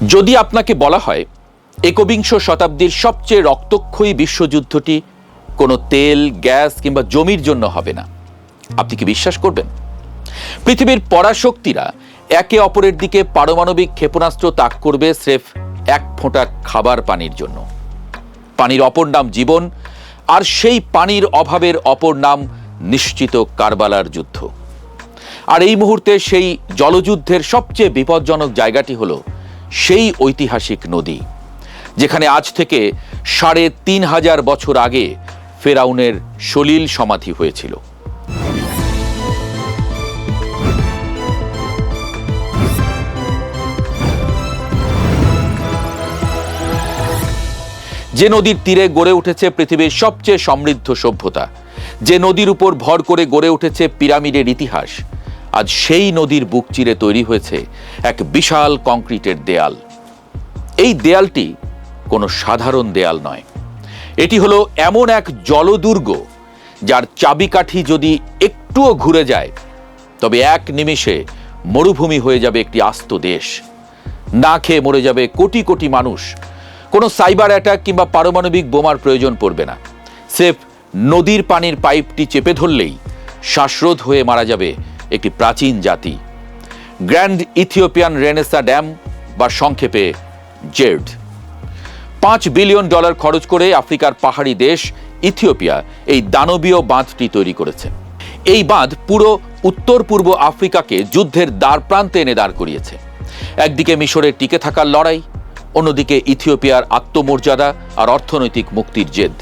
যদি আপনাকে বলা হয় একবিংশ শতাব্দীর সবচেয়ে রক্তক্ষয়ী বিশ্বযুদ্ধটি কোনো তেল, গ্যাস কিংবা জমির জন্য হবে না, আপনি কি বিশ্বাস করবেন? পৃথিবীর পরাশক্তিরা একে অপরের দিকে পারমাণবিক ক্ষেপণাস্ত্র তাক করবে স্রেফ এক ফোঁটা খাবার পানির জন্য। পানির অপর নাম জীবন, আর সেই পানির অভাবের অপর নাম নিশ্চিত কারবালার যুদ্ধ। আর এই মুহূর্তে সেই জলযুদ্ধের সবচেয়ে বিপজ্জনক জায়গাটি হলো সেই ঐতিহাসিক নদী, যেখানে আজ থেকে ৩,৫০০ বছর আগে ফেরাউনের সলিল সমাধি হয়েছিল। যে নদীর তীরে গড়ে উঠেছে পৃথিবীর সবচেয়ে সমৃদ্ধ সভ্যতা, যে নদীর উপর ভর করে গড়ে উঠেছে পিরামিডের ইতিহাস, আজ সেই নদীর বুক চিরে তৈরি হয়েছে এক বিশাল কংক্রিটের দেয়াল। এই দেয়ালটি কোনো সাধারণ দেয়াল নয়, এটি হলো এমন এক জলদুর্গ যার চাবিকাঠি যদি একটুও ঘুরে যায় তবে এক নিমিষে মরুভূমি হয়ে যাবে একটি আস্ত দেশ, না খেয়ে মরে যাবে কোটি কোটি মানুষ। কোনো সাইবার অ্যাটাক কিংবা পারমাণবিক বোমার প্রয়োজন পড়বে না, স্রেফ নদীর পানির পাইপটি চেপে ধরলেই শ্বাসরোধ হয়ে মারা যাবে একটি প্রাচীন জাতি। গ্র্যান্ড ইথিওপিয়ান রেনেসা ড্যাম, বা সংক্ষেপে জেড। $5 বিলিয়ন খরচ করে আফ্রিকার পাহাড়ি দেশ ইথিওপিয়া এই দানবীয় বাঁধটি তৈরি করেছে। এই বাঁধ পুরো উত্তর পূর্ব আফ্রিকাকে যুদ্ধের দ্বার প্রান্তে এনে দাঁড় করিয়েছে। একদিকে মিশরের টিকে থাকার লড়াই, অন্যদিকে ইথিওপিয়ার আত্মমর্যাদা আর অর্থনৈতিক মুক্তির জেদ।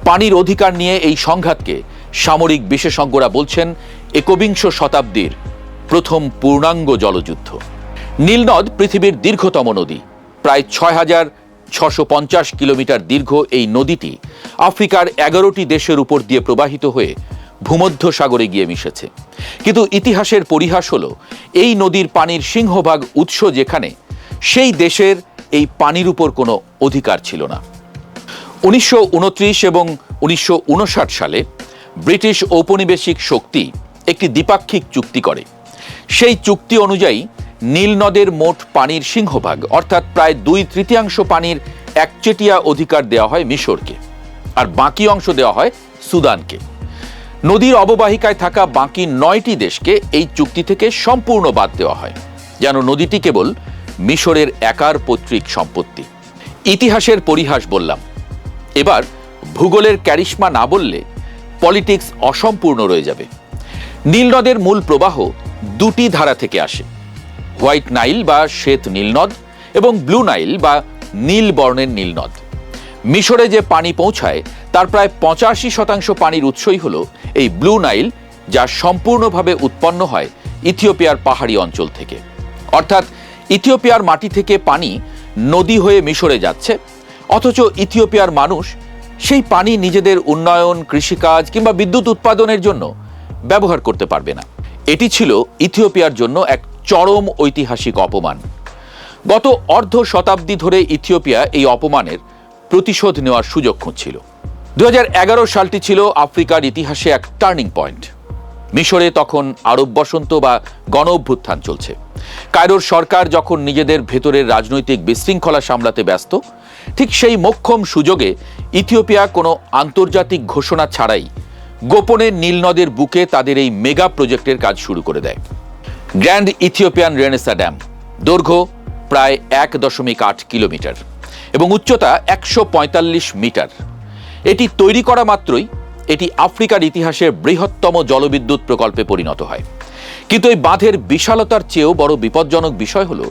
পানির অধিকার নিয়ে এই সংঘাতকে সামরিক বিশেষজ্ঞরা বলছেন একবিংশ শতাব্দীর প্রথম পূর্ণাঙ্গ জলযুদ্ধ। নীলনদ পৃথিবীর দীর্ঘতম নদী, প্রায় ৬,৬৫০ কিলোমিটার দীর্ঘ এই নদীটি আফ্রিকার ১১টি দেশের উপর দিয়ে প্রবাহিত হয়ে ভূমধ্য সাগরে গিয়ে মিশেছে। কিন্তু ইতিহাসের পরিহাস হলো এই নদীর পানির সিংহভাগ উৎস যেখানে, সেই দেশের এই পানির উপর কোনো অধিকার ছিল না। ১৯২৯ এবং ১৯৫৯ সালে ব্রিটিশ ঔপনিবেশিক শক্তি একটি দ্বিপাক্ষিক চুক্তি করে। সেই চুক্তি অনুযায়ী নীল নদের মোট পানির সিংহভাগ, অর্থাৎ প্রায় ২/৩ পানির একচেটিয়া অধিকার দেওয়া হয় মিশরকে, আর বাকি অংশ দেওয়া হয় সুদানকে। নদীর অববাহিকায় থাকা বাকি ৯টি দেশকে এই চুক্তি থেকে সম্পূর্ণ বাদ দেওয়া হয়, যেন নদীটি কেবল মিশরের একার পৈতৃক সম্পত্তি। ইতিহাসের পরিহাস বললাম, এবার ভূগোলের ক্যারিশমা না বললে পলিটিক্স অসম্পূর্ণ রয়ে যাবে। নীল নদের মূল প্রবাহ দুটি ধারা থেকে আসে, হোয়াইট নাইল বা শ্বেত নীলনদ এবং ব্লু নাইল বা নীল বর্ণের নীলনদ। মিশরে যে পানি পৌঁছায় তার প্রায় ৮৫% পানির উৎসই হল এই ব্লু নাইল, যা সম্পূর্ণভাবে উৎপন্ন হয় ইথিওপিয়ার পাহাড়ি অঞ্চল থেকে। অর্থাৎ ইথিওপিয়ার মাটি থেকে পানি নদী হয়ে মিশরে যাচ্ছে, অথচ ইথিওপিয়ার মানুষ সেই পানি নিজেদের উন্নয়ন, কৃষিকাজ কিংবা বিদ্যুৎ উৎপাদনের জন্য ব্যবহার করতে পারবে না। এটি ছিল ইথিওপিয়ার জন্য এক চরম ঐতিহাসিক অপমান। গত অর্ধ শতাব্দী ধরে ইথিওপিয়া এই অপমানের প্রতিশোধ নেওয়ার সুযোগ খুঁজছিল। ২০১১ সালটি ছিল আফ্রিকার ইতিহাসে এক টার্নিং পয়েন্ট। মিশরে তখন আরব বসন্ত বা গণ অভ্যুত্থান চলছে। কায়রোর সরকার যখন নিজেদের ভেতরের রাজনৈতিক বিশৃঙ্খলা সামলাতে ব্যস্ত, ঠিক সেই মোক্ষম সুযোগে ইথিওপিয়া কোনো আন্তর্জাতিক ঘোষণা ছাড়াই গোপনে নীল নদের বুকে তাদের এই মেগা প্রজেক্টের কাজ শুরু করে দেয়। গ্র্যান্ড ইথিওপিয়ান রেনেসা ড্যাম, দৈর্ঘ্য প্রায় ১.৮ কিলোমিটার এবং উচ্চতা ১৪৫ মিটার। এটি তৈরি করা মাত্রই এটি আফ্রিকার ইতিহাসের বৃহত্তম জলবিদ্যুৎ প্রকল্পে পরিণত হয়। কিন্তু এই বাঁধের বিশালতার চেয়েও বড় বিপজ্জনক বিষয় হলো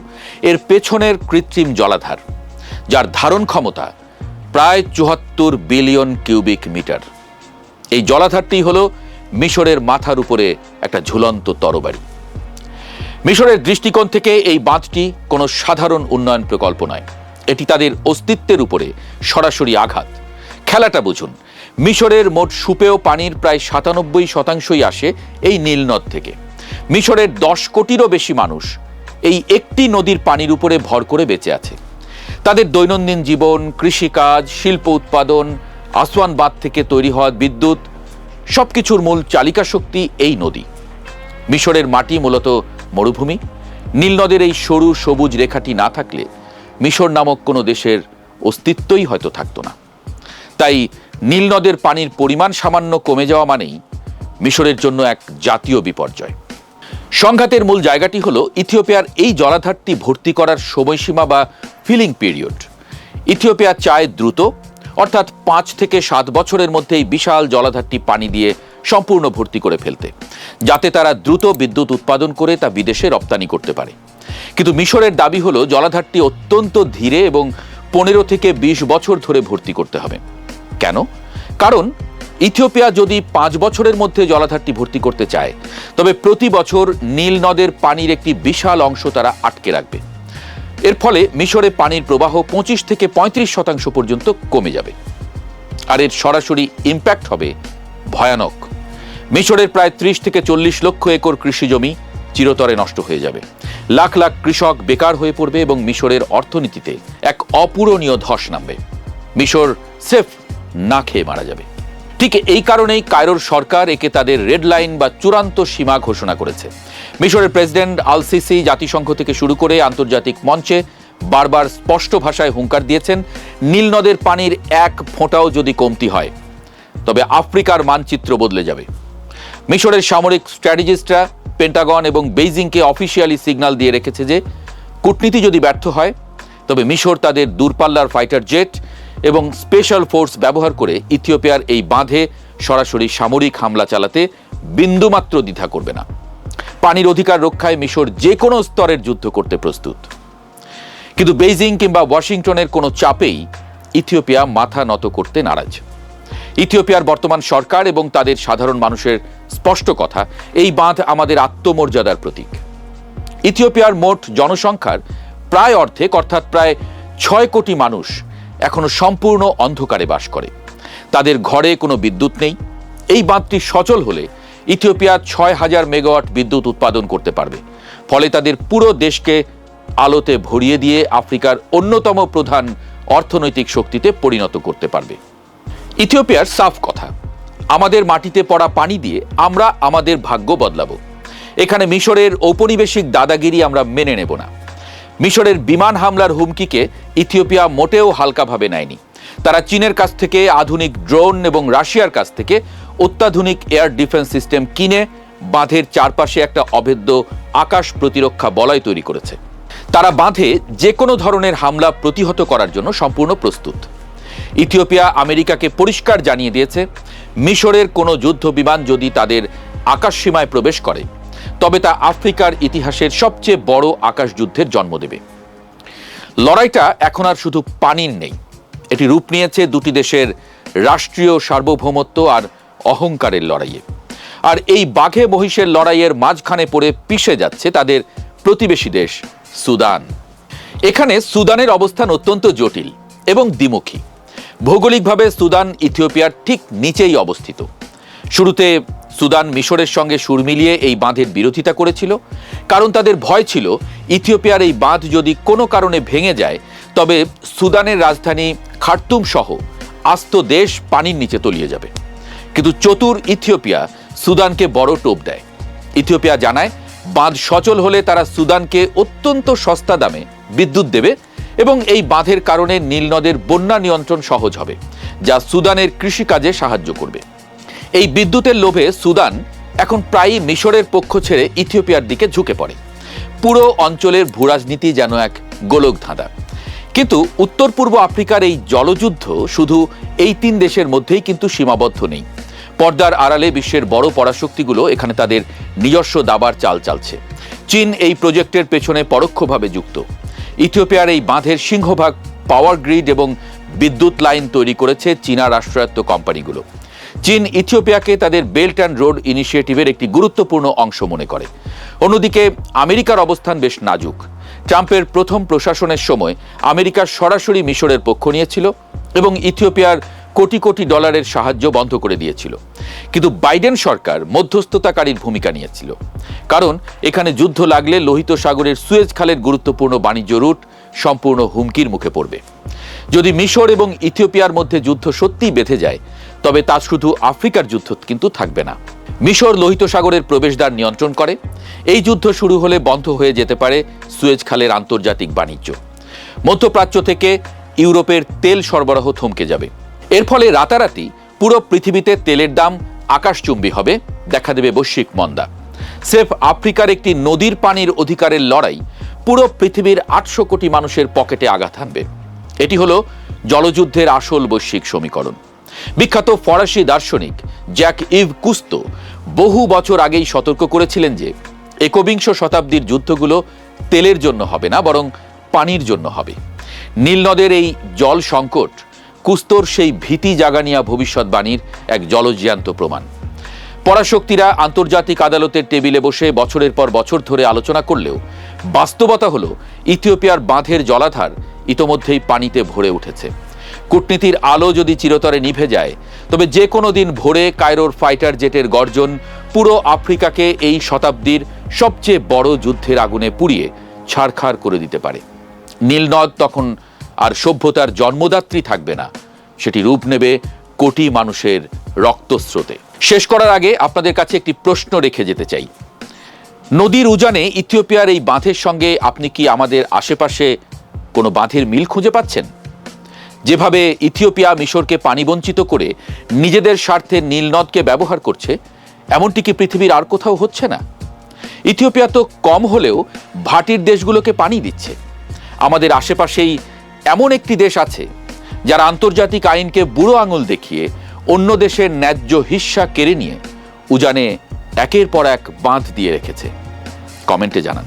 এর পেছনের কৃত্রিম জলাধার, যার ধারণ ক্ষমতা প্রায় ৭৪ বিলিয়ন কিউবিক মিটার। এই জলাধারটি হলো মিশরের মাথার উপরে একটা ঝুলন্ত তরবারি। মিশরের দৃষ্টিকোণ থেকে এই বাঁধটি কোনো সাধারণ উন্নয়ন প্রকল্প নয়, এটি তাদের অস্তিত্বের উপরে সরাসরি আঘাত। খেলাটা বুঝুন, মিশরের মোট সুপেয় পানির প্রায় ৯৭% আসে এই নীলনদ থেকে। মিশরের ১০ কোটিরও বেশি মানুষ এই একটি নদীর পানির উপরে ভর করে বেঁচে আছে। তাদের দৈনন্দিন জীবন, কৃষিকাজ, শিল্প উৎপাদন, আসওয়ান বাঁধ থেকে তৈরি হওয়া বিদ্যুৎ, সবকিছুর মূল চালিকা শক্তি এই নদী। মিশরের মাটি মূলত মরুভূমি। নীল নদের এই সরু সবুজ রেখাটি না থাকলে মিশর নামক কোনো দেশের অস্তিত্বই হয়তো থাকতো না। তাই নীল নদের পানির পরিমাণ সামান্য কমে যাওয়া মানেই মিশরের জন্য এক জাতীয় বিপর্যয়। সংঘাতের মূল জায়গাটি হলো ইথিওপিয়ার এই জলাধারটি ভর্তি করার সময়সীমা বা ফিলিং পিরিয়ড। ইথিওপিয়া চায় দ্রুত, অর্থাৎ 5 থেকে 7 বছরের মধ্যে এই বিশাল জলাধারটি পানি দিয়ে সম্পূর্ণ ভর্তি করে ফেলতে, যাতে তারা দ্রুত বিদ্যুৎ উৎপাদন করে তা বিদেশে রপ্তানি করতে পারে। কিন্তু মিশরের দাবি হলো জলাধারটি অত্যন্ত ধীরে এবং 15 থেকে 20 বছর ধরে ভর্তি করতে হবে। কেন? কারণ ইথিওপিয়া যদি 5 বছরের মধ্যে জলাধারটি ভর্তি করতে চায়, তবে প্রতি বছর নীল নদের পানির একটি বিশাল অংশ তারা আটকে রাখবে। এর ফলে মিশরে পানির প্রবাহ 25 থেকে 35% পর্যন্ত কমে যাবে। আর এর সরাসরি ইম্প্যাক্ট হবে ভয়ানক। মিশরের প্রায় 30 থেকে 40 লক্ষ একর কৃষি জমি চিরতরে নষ্ট হয়ে যাবে। লাখ লাখ কৃষক বেকার হয়ে পড়বে এবং মিশরের অর্থনীতিতে এক অপূরণীয় ধস নামবে। মিশর সেফ না খেয়ে মারা যাবে। ঠিক এই কারণেই কায়রোর সরকার একে তাদের রেড লাইন বা চূড়ান্ত সীমা ঘোষণা করেছে। মিশরের প্রেসিডেন্ট আল সিসি জাতিসংঘ থেকে শুরু করে আন্তর্জাতিক মঞ্চে বারবার স্পষ্ট ভাষায় হুঙ্কার দিয়েছেন, নীল নদের পানির এক ফোঁটাও যদি কমতি হয় তবে আফ্রিকার মানচিত্র বদলে যাবে। মিশরের সামরিক স্ট্র্যাটেজিস্টরা পেন্টাগন এবং বেইজিংকে অফিসিয়ালি সিগন্যাল দিয়ে রেখেছে যে কূটনীতি যদি ব্যর্থ হয় তবে মিশর তাদের দূরপাল্লার ফাইটার জেট এবং স্পেশাল ফোর্স ব্যবহার করে ইথিওপিয়ার এই বাঁধে সরাসরি সামরিক হামলা চালাতে বিন্দুমাত্র দ্বিধা করবে না। পানির অধিকার রক্ষায় মিশর যে কোনো স্তরের যুদ্ধ করতে প্রস্তুত। কিন্তু বেইজিং কিংবা ওয়াশিংটনের কোনো চাপেই ইথিওপিয়া মাথা নত করতে নারাজ। ইথিওপিয়ার বর্তমান সরকার এবং তাদের সাধারণ মানুষের স্পষ্ট কথা, এই বাঁধ আমাদের আত্মমর্যাদার প্রতীক। ইথিওপিয়ার মোট জনসংখ্যার প্রায় অর্ধেক, অর্থাৎ প্রায় 6 কোটি মানুষ এখনো সম্পূর্ণ অন্ধকারে বাস করে। তাদের ঘরে কোনো বিদ্যুৎ নেই। এই বাঁধটি সচল হলে ইথিওপিয়া 6000 মেগাওয়াট বিদ্যুৎ উৎপাদন করতে পারবে। ফলে তাদের পুরো দেশকে আলোতে ভরিয়ে দিয়ে আফ্রিকার অন্যতম প্রধান অর্থনৈতিক শক্তিতে পরিণত করতে পারবে। ইথিওপিয়ার সাফ কথা, আমাদের মাটিতে পড়া পানি দিয়ে আমরা আমাদের ভাগ্য বদলাবো। এখানে মিশরের ঔপনিবেশিক দাদাগিরি আমরা মেনে নেব না। মিশরের বিমান হামলার হুমকিকে ইথিওপিয়া মোটেও হালকাভাবে নেয়নি। তারা চীনের কাছ থেকে আধুনিক ড্রোন এবং রাশিয়ার কাছ থেকে অত্যাধুনিক এয়ার ডিফেন্স সিস্টেম কিনে বাঁধের চারপাশে একটা অভেদ্য আকাশ প্রতিরক্ষা বলয় তৈরি করেছে। তারা বাঁধে যে কোনো ধরনের হামলা প্রতিহত করার জন্য সম্পূর্ণ প্রস্তুত। ইথিওপিয়া আমেরিকাকে পরিষ্কার জানিয়ে দিয়েছে, মিশরের কোনো যুদ্ধ বিমান যদি তাদের আকাশসীমায় প্রবেশ করে তবে তা আফ্রিকার ইতিহাসের সবচেয়ে বড় আকাশ যুদ্ধের জন্ম দেবে। লড়াইটা এখন আর শুধু পানির নেই, এটি রূপ নিয়েছে দুটি দেশের রাষ্ট্রীয় সার্বভৌমত্ব আর অহংকারের লড়াইয়ে। আর এই বাঘে মহিষের লড়াইয়ের মাঝখানে পড়ে পিষে যাচ্ছে তাদের প্রতিবেশী দেশ সুদান। এখানে সুদানের অবস্থান অত্যন্ত জটিল এবং দ্বিমুখী। ভৌগোলিকভাবে সুদান ইথিওপিয়ার ঠিক নিচেই অবস্থিত। শুরুতে সুদান মিশরের সঙ্গে সুর মিলিয়ে এই বাঁধের বিরোধিতা করেছিল, কারণ তাদের ভয় ছিল ইথিওপিয়ার এই বাঁধ যদি কোনো কারণে ভেঙে যায় তবে সুদানের রাজধানী খার্তুম সহ আস্ত দেশ পানির নিচে তলিয়ে যাবে। কিন্তু চতুর ইথিওপিয়া সুদানকে বড় টোপ দেয়। ইথিওপিয়া জানায় বাঁধ সচল হলে তারা সুদানকে অত্যন্ত সস্তা দামে বিদ্যুৎ দেবে এবং এই বাঁধের কারণে নীল নদের বন্যা নিয়ন্ত্রণ সহজ হবে, যা সুদানের কৃষিকাজে সাহায্য করবে। এই বিদ্যুতের লোভে সুদান এখন প্রায়ই মিশরের পক্ষ ছেড়ে ইথিওপিয়ার দিকে ঝুঁকে পড়ে। পুরো অঞ্চলের ভূরাজনীতি যেন এক গোলক ধাঁধা। কিন্তু উত্তর পূর্ব আফ্রিকার এই জলযুদ্ধ শুধু এই 3 দেশের মধ্যেই কিন্তু সীমাবদ্ধ নেই। পর্দার আড়ালে বিশ্বের বড় পরাশক্তিগুলো এখানে তাদের নিজস্ব দাবার চাল চালছে। চীন এই প্রজেক্টের পেছনে পরোক্ষভাবে যুক্ত। ইথিওপিয়ার এই বাঁধের সিংহভাগ পাওয়ার গ্রিড এবং বিদ্যুৎ লাইন তৈরি করেছে চীনা রাষ্ট্রায়ত্ত কোম্পানিগুলো। চীন ইথিওপিয়াকে তাদের বেল্ট অ্যান্ড রোড ইনিশিয়েটিভের একটি গুরুত্বপূর্ণ অংশ মনে করে। অন্যদিকে আমেরিকার অবস্থান বেশ নাজুক। ট্রাম্পের প্রথম প্রশাসনের সময় আমেরিকা সরাসরি মিশরের পক্ষ নিয়েছিল এবং ইথিওপিয়ার কোটি কোটি ডলারের সাহায্য বন্ধ করে দিয়েছিল। কিন্তু বাইডেন সরকার মধ্যস্থতাকারীর ভূমিকা নিয়েছিল, কারণ এখানে যুদ্ধ লাগলে লোহিত সাগরের সুয়েজ খালের গুরুত্বপূর্ণ বাণিজ্য রুট সম্পূর্ণ হুমকির মুখে পড়বে। যদি মিশর এবং ইথিওপিয়ার মধ্যে যুদ্ধ সত্যিই বেঁধে যায় তবে তা শুধু আফ্রিকার যুদ্ধ কিন্তু থাকবে না। মিশর লোহিত সাগরের প্রবেশদ্বার নিয়ন্ত্রণ করে। এই যুদ্ধ শুরু হলে বন্ধ হয়ে যেতে পারে সুয়েজ খালের আন্তর্জাতিক বাণিজ্য। মধ্যপ্রাচ্য থেকে ইউরোপের তেল সরবরাহ থমকে যাবে। এর ফলে রাতারাতি পুরো পৃথিবীতে তেলের দাম আকাশচুম্বী হবে, দেখা দেবে বৈশ্বিক মন্দা। স্রেফ আফ্রিকার একটি নদীর পানির অধিকারের লড়াই পুরো পৃথিবীর 800 কোটি মানুষের পকেটে আঘাত হানবে। এটি হলো জলযুদ্ধের আসল বৈশ্বিক সমীকরণ। বিখ্যাত ফরাসি দার্শনিক জ্যাক ইভ কুস্তো বহু বছর আগেই সতর্ক করেছিলেন যে একবিংশ শতাব্দীর যুদ্ধগুলো তেলের জন্য হবে না, বরং পানির জন্য হবে। নীল নদের এই জল সংকট কুস্তোর সেই ভীতি জাগানিয়া ভবিষ্যৎবাণীর এক জলজ্যান্ত প্রমাণ। পরাশক্তিরা আন্তর্জাতিক আদালতের টেবিলে বসে বছরের পর বছর ধরে আলোচনা করলেও বাস্তবতা হলো ইথিওপিয়ার বাঁধের জলাধার ইতোমধ্যেই পানিতে ভরে উঠেছে। কূটনীতির আলো যদি চিরতরে নিভে যায়, তবে যে কোনো দিন ভোরে কায়রোর ফাইটার জেটের গর্জন পুরো আফ্রিকাকে এই শতাব্দীর সবচেয়ে বড় যুদ্ধের আগুনে পুড়িয়ে ছারখার করে দিতে পারে। নীলনদ তখন আর সভ্যতার জন্মদাত্রী থাকবে না, সেটি রূপ নেবে কোটি মানুষের রক্তস্রোতে। শেষ করার আগে আপনাদের কাছে একটি প্রশ্ন রেখে যেতে চাই। নদীর উজানে ইথিওপিয়ার এই বাঁধের সঙ্গে আপনি কি আমাদের আশেপাশে কোনো বাঁধের মিল খুঁজে পাচ্ছেন? যেভাবে ইথিওপিয়া মিশরকে পানিবঞ্চিত করে নিজেদের স্বার্থে নীলনদকে ব্যবহার করছে, এমনটি কি পৃথিবীর আর কোথাও হচ্ছে না? ইথিওপিয়া তো কম হলেও ভাটির দেশগুলোকে পানি দিচ্ছে। আমাদের আশেপাশেই এমন একটি দেশ আছে যারা আন্তর্জাতিক আইনকে বুড়ো আঙুল দেখিয়ে অন্য দেশের ন্যায্য হিস্সা কেড়ে নিয়ে উজানে একের পর এক বাঁধ দিয়ে রেখেছে। কমেন্টে জানান।